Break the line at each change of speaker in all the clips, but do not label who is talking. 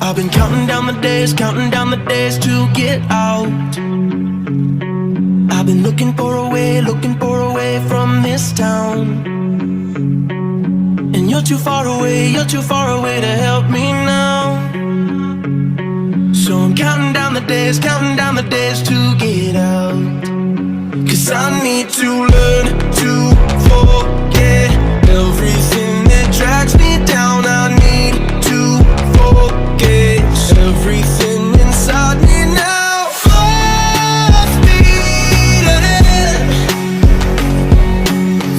I've been counting down the days to get out. I've been looking for a way from this town. And you're too far away to help me now. So I'm counting down the days to get out. 'Cause I need to learn to forget everything that drags me down. I need to forget everything inside me now. Full speed ahead,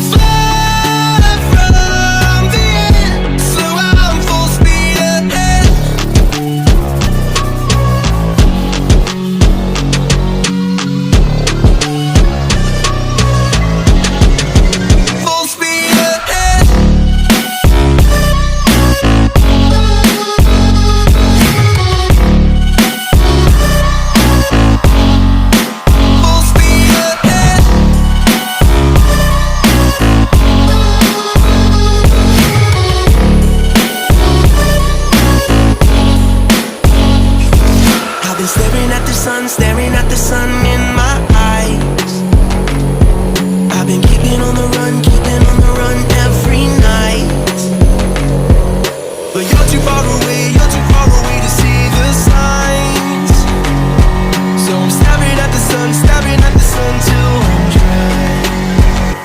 fly from the end. So I'm full speed ahead. Full speed ahead. Full speed ahead. I've been staring at the sun in my eyes. I've been keeping on the run every night. But you're too far away to see the signs. So I'm staring at the sun till I'm dry.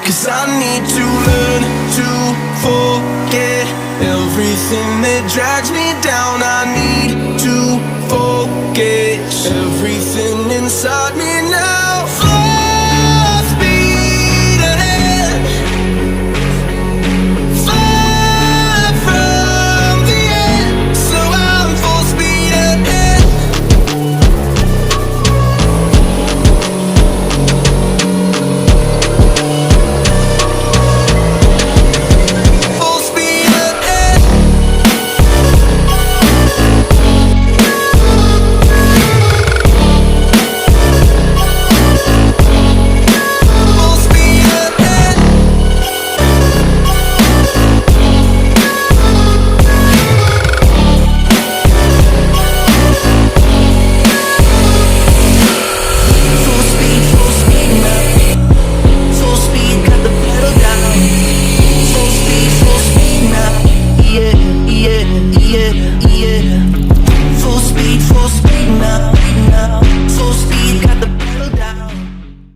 'Cause I need to learn to forget everything that drags me down. I need to forget everything inside me now.